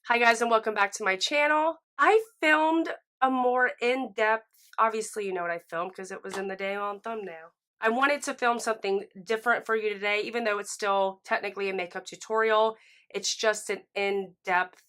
Hi guys, and welcome back to my channel. I filmed a more in-depth, obviously you know what I filmed because it was in the day on thumbnail. I wanted to film something different for you today, even though it's still technically a makeup tutorial. It's just an in-depth,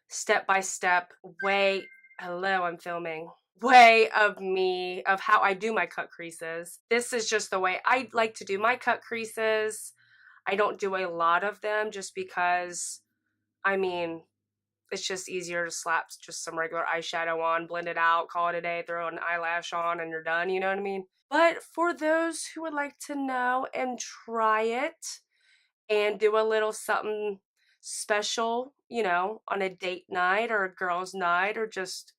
step-by-step way, hello, I'm filming, way of me, of how I do my cut creases. This is just the way I like to do my cut creases. I don't do a lot of them just because, I mean, it's just easier to slap just some regular eyeshadow on, blend it out, call it a day, throw an eyelash on, and you're done, you know what I mean? But for those who would like to know and try it and do a little something special, you know, on a date night or a girl's night or just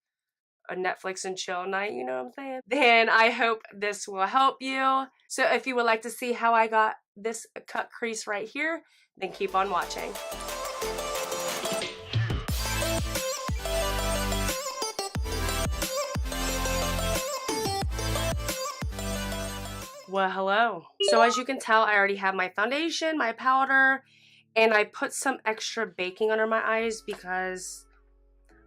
a Netflix and chill night, you know what I'm saying? Then I hope this will help you. So if you would like to see how I got this cut crease right here, then keep on watching. Well, hello. So as you can tell, I already have my foundation, my powder, and I put some extra baking under my eyes because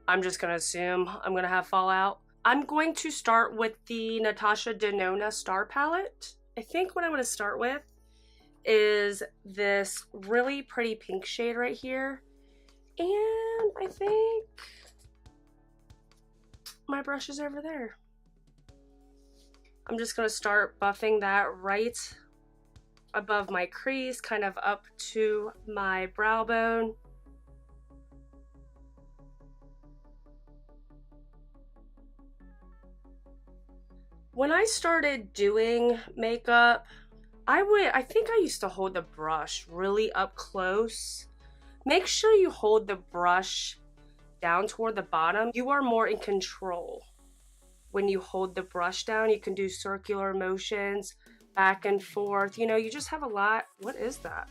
I'm just going to assume I'm going to have fallout. I'm going to start with the Natasha Denona Star Palette. I think what I'm going to start with is this really pretty pink shade right here. And I think my brush is over there. I'm just going to start buffing that right above my crease, kind of up to my brow bone. When I started doing makeup, I think I used to hold the brush really up close. Make sure you hold the brush down toward the bottom. You are more in control. When you hold the brush down, you can do circular motions back and forth. You know, you just have a lot. What is that?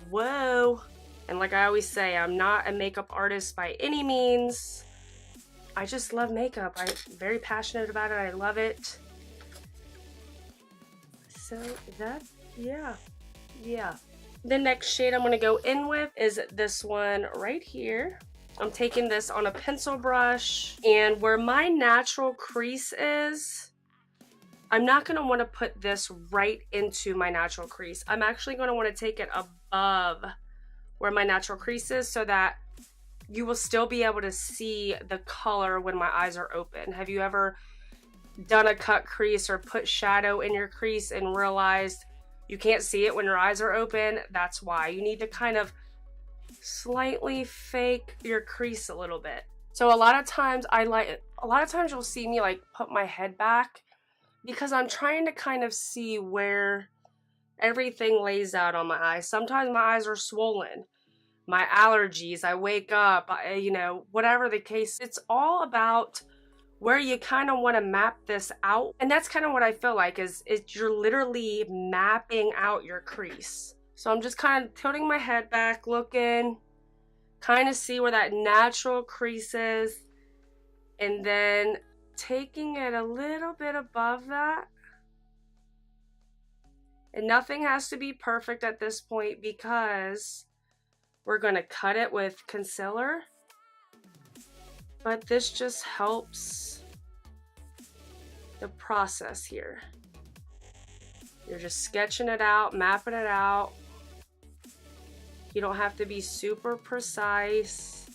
Whoa. And like I always say, I'm not a makeup artist by any means. I just love makeup. I'm very passionate about it. I love it. So that's, yeah. The next shade I'm going to go in with is this one right here. I'm taking this on a pencil brush, and where my natural crease is, I'm not going to want to put this right into my natural crease. I'm actually going to want to take it above where my natural crease is so that you will still be able to see the color when my eyes are open. Have you ever done a cut crease or put shadow in your crease and realized you can't see it when your eyes are open? That's why. You need to kind of slightly fake your crease a little bit. So a lot of times you'll see me like put my head back because I'm trying to kind of see where everything lays out on my eyes. Sometimes my eyes are swollen, my allergies, I wake up, you know, whatever the case. It's all about where you kind of want to map this out. And that's kind of what I feel like is you're literally mapping out your crease. So I'm just kind of tilting my head back, looking, kind of see where that natural crease is, and then taking it a little bit above that. And nothing has to be perfect at this point because we're going to cut it with concealer. But this just helps the process here. You're just sketching it out, mapping it out. You don't have to be super precise.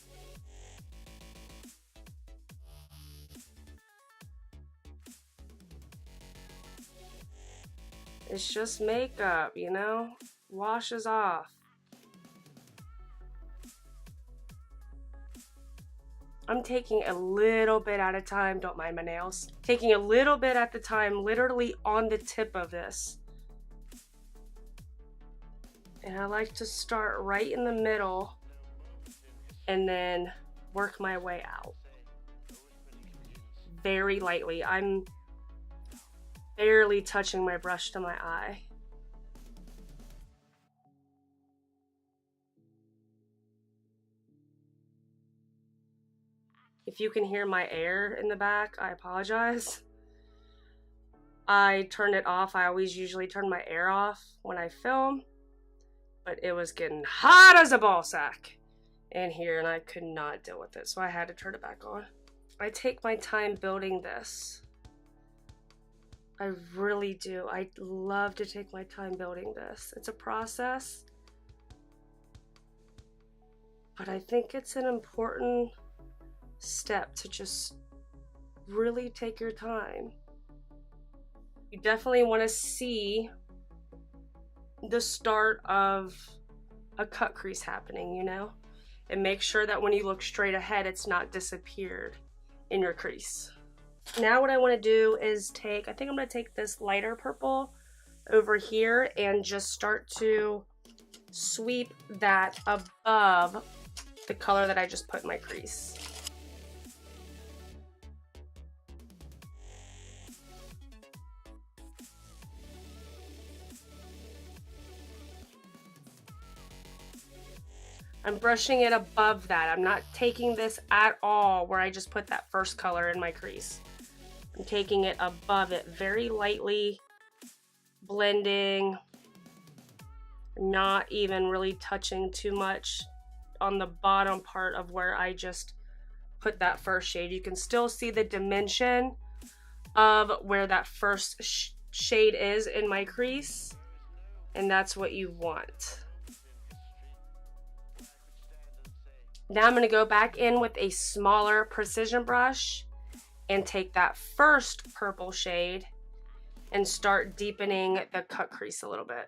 It's just makeup, you know? Washes off. I'm taking a little bit at a time, don't mind my nails. Taking a little bit at the time, literally on the tip of this. And I like to start right in the middle and then work my way out. Very lightly. I'm barely touching my brush to my eye. If you can hear my air in the back, I apologize. I turned it off. I always usually turn my air off when I film, but it was getting hot as a ball sack. in here and I could not deal with it, so I had to turn it back on. I take my time building this. I really do. I love to take my time building this. It's a process, but I think it's an important step to just really take your time. You definitely want to see the start of a cut crease happening, you know? And make sure that when you look straight ahead, it's not disappeared in your crease. Now what I want to do is I think I'm going to take this lighter purple over here and just start to sweep that above the color that I just put in my crease. I'm brushing it above that. I'm not taking this at all where I just put that first color in my crease. I'm taking it above it very lightly, blending, not even really touching too much on the bottom part of where I just put that first shade. You can still see the dimension of where that first shade is in my crease, and that's what you want. Now I'm going to go back in with a smaller precision brush and take that first purple shade and start deepening the cut crease a little bit.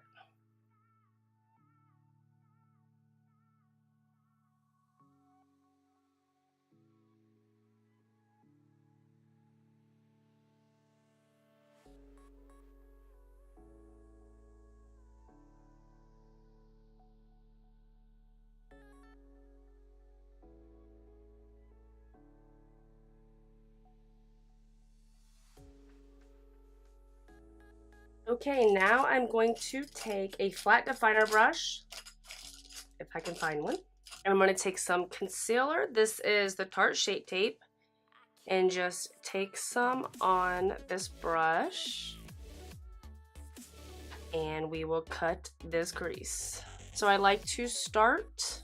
Okay, now I'm going to take a flat definer brush, if I can find one, and I'm going to take some concealer. This is the Tarte Shape Tape, and just take some on this brush, and we will cut this crease. So I like to start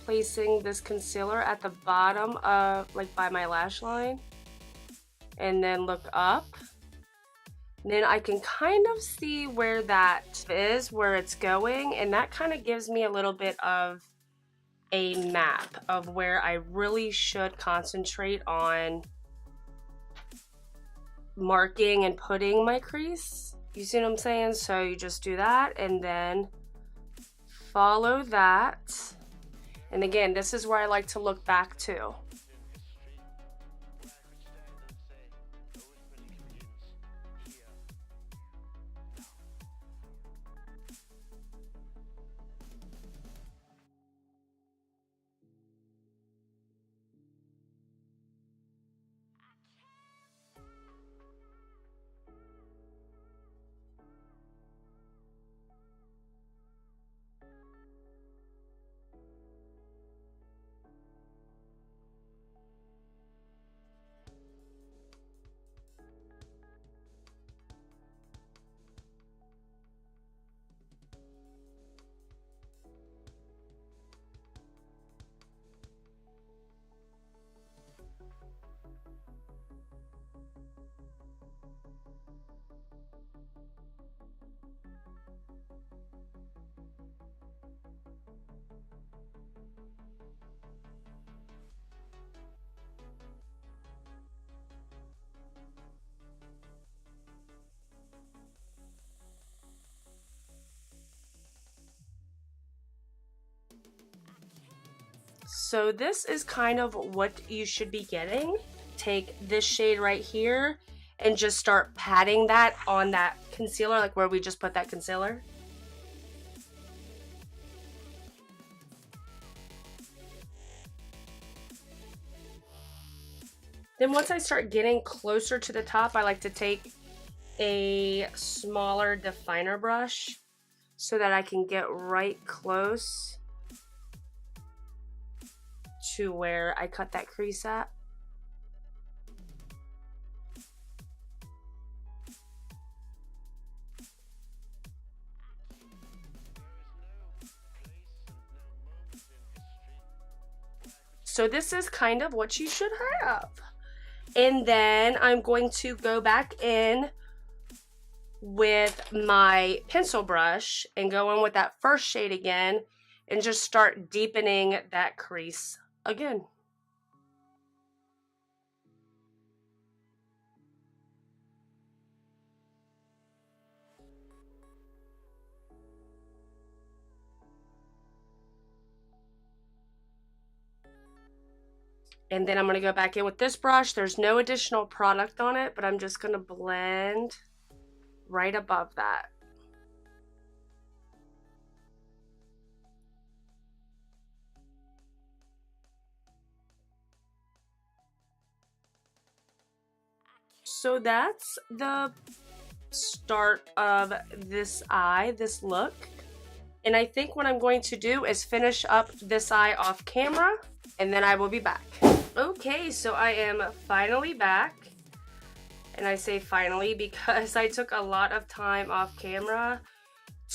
placing this concealer at the bottom of, like by my lash line, and then look up. Then I can kind of see where that is, where it's going, and that kind of gives me a little bit of a map of where I really should concentrate on marking and putting my crease. You see what I'm saying? So you just do that and then follow that. And again, this is where I like to look back to. So this is kind of what you should be getting. Take this shade right here and just start patting that on that concealer, like where we just put that concealer. Then once I start getting closer to the top, I like to take a smaller definer brush so that I can get right close to where I cut that crease at. So this is kind of what you should have. And then I'm going to go back in with my pencil brush and go in with that first shade again and just start deepening that crease again. And then I'm going to go back in with this brush. There's no additional product on it, but I'm just going to blend right above that. So that's the start of this eye, this look. And I think what I'm going to do is finish up this eye off camera, and then I will be back. Okay, so I am finally back. And I say finally because I took a lot of time off camera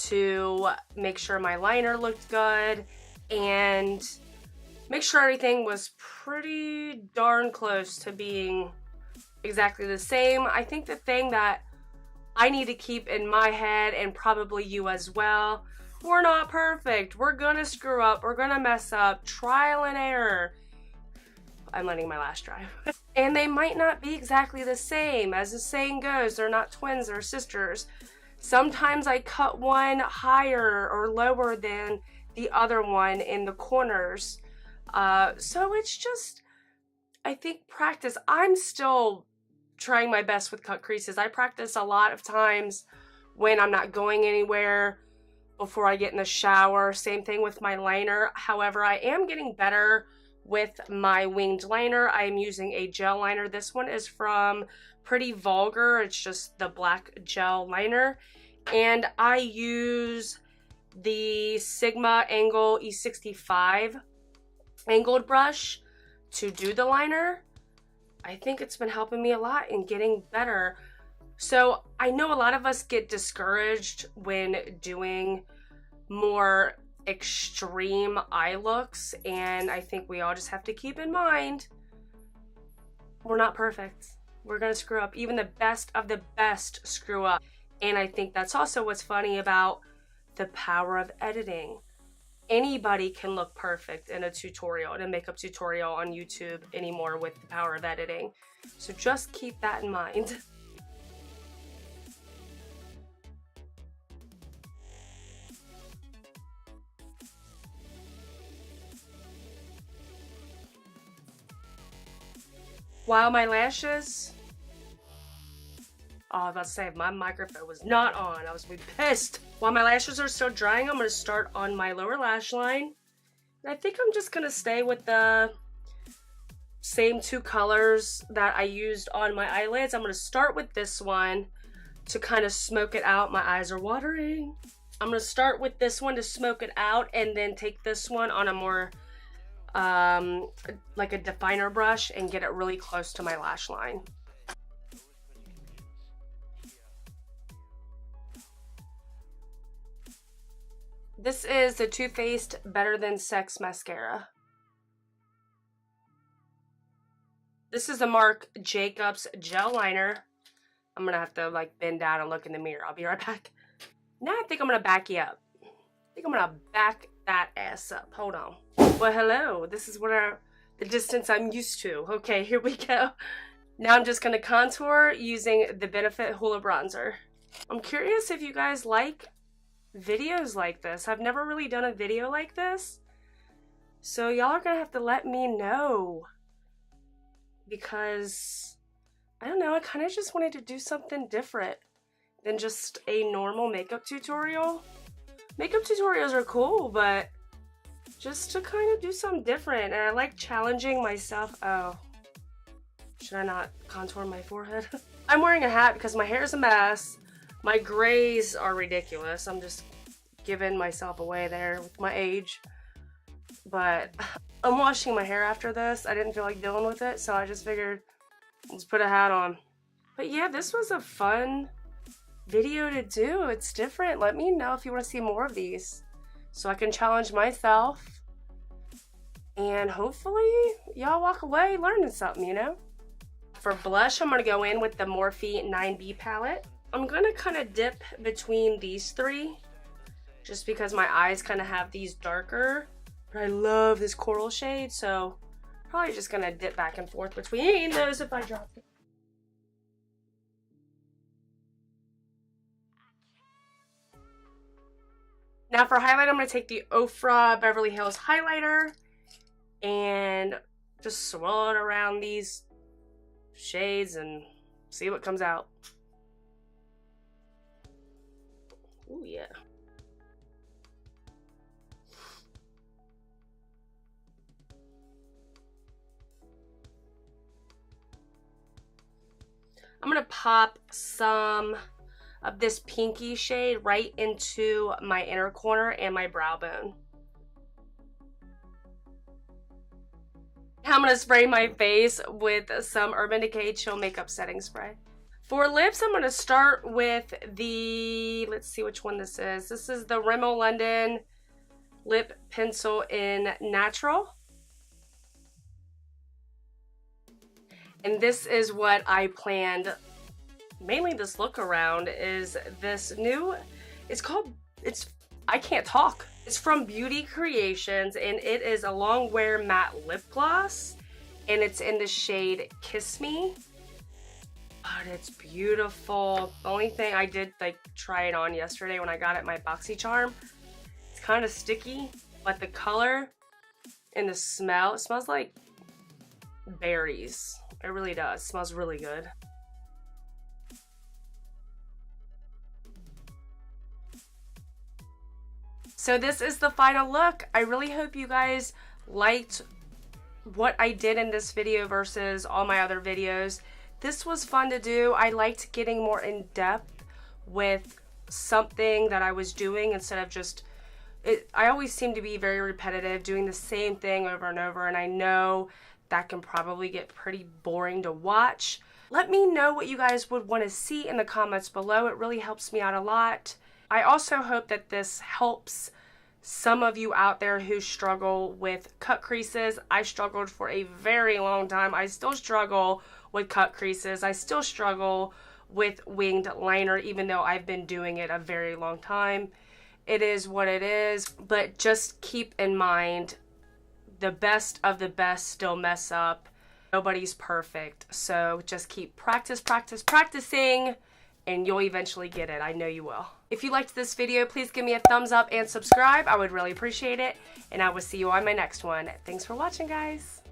to make sure my liner looked good and make sure everything was pretty darn close to being exactly the same. I think the thing that I need to keep in my head, and probably you as well, we're not perfect. We're gonna screw up. We're gonna mess up. Trial and error. I'm letting my lash dry. And they might not be exactly the same. As the saying goes, they're not twins, they're sisters. Sometimes I cut one higher or lower than the other one in the corners. So it's just, I think, practice. I'm still trying my best with cut creases. I practice a lot of times when I'm not going anywhere, before I get in the shower. Same thing with my liner. However, I am getting better with my winged liner. I am using a gel liner. This one is from Pretty Vulgar. It's just the black gel liner. And I use the Sigma Angle E65 angled brush to do the liner. I think it's been helping me a lot in getting better. So I know a lot of us get discouraged when doing more extreme eye looks, and I think we all just have to keep in mind we're not perfect. We're gonna screw up. Even the best of the best screw up. And I think that's also what's funny about the power of editing. Anybody can look perfect in a tutorial, in a makeup tutorial on YouTube anymore with the power of editing. So just keep that in mind. While my lashes, I was about to say, if my microphone was not on, I was be pissed. While my lashes are still drying, I'm going to start on my lower lash line. And I think I'm just going to stay with the same two colors that I used on my eyelids. I'm going to start with this one to kind of smoke it out. My eyes are watering. I'm going to start with this one to smoke it out, and then take this one on a more like a definer brush and get it really close to my lash line. This is the Too Faced Better Than Sex mascara. This is the Marc Jacobs gel liner. I'm gonna have to like bend down and look in the mirror. I'll be right back. Now I think I'm gonna back you up. I think I'm gonna back that ass up. Hold on. Well, hello. This is what the distance I'm used to. Okay, here we go. Now I'm just gonna contour using the Benefit Hoola Bronzer. I'm curious if you guys like videos like this. I've never really done a video like this. So y'all are gonna have to let me know. Because, I don't know, I kind of just wanted to do something different than just a normal makeup tutorial. Makeup tutorials are cool, but just to kind of do something different. And I like challenging myself. Oh, should I not contour my forehead? I'm wearing a hat because my hair is a mess. My grays are ridiculous. I'm just giving myself away there with my age. But I'm washing my hair after this. I didn't feel like dealing with it, so I just figured let's put a hat on. But yeah, this was a fun video to do. It's different. Let me know if you want to see more of these so I can challenge myself And hopefully y'all walk away learning something, you know? For blush, I'm going to go in with the Morphe 9B palette. I'm going to kind of dip between these three just because my eyes kind of have these darker. But I love this coral shade, so probably just going to dip back and forth between those if I drop it. Now for highlight, I'm going to take the Ofra Beverly Hills highlighter and just swirl it around these shades and see what comes out. Ooh, yeah. I'm going to pop some of this pinky shade right into my inner corner and my brow bone. I'm going to spray my face with some Urban Decay Chill Makeup Setting Spray. For lips, I'm going to start with the, let's see which one this is. This is the Rimmel London Lip Pencil in Natural. And this is what I planned mainly this look around, is this new, I can't talk. It's from Beauty Creations, and it is a long wear matte lip gloss, and it's in the shade Kiss Me. But it's beautiful. The only thing I did like try it on yesterday when I got it, my BoxyCharm. It's kind of sticky, but the color and the smell, it smells like berries. It really does. It smells really good. So this is the final look. I really hope you guys liked what I did in this video versus all my other videos. This was fun to do. I liked getting more in depth with something that I was doing instead of just, I always seem to be very repetitive, doing the same thing over and over, and I know that can probably get pretty boring to watch. Let me know what you guys would want to see in the comments below. It really helps me out a lot. I also hope that this helps some of you out there who struggle with cut creases. I struggled for a very long time. I still struggle with cut creases. I still struggle with winged liner, even though I've been doing it a very long time. It is what it is, but just keep in mind, the best of the best still mess up. Nobody's perfect. So just keep practicing, and you'll eventually get it. I know you will. If you liked this video, please give me a thumbs up and subscribe. I would really appreciate it. And I will see you on my next one. Thanks for watching, guys.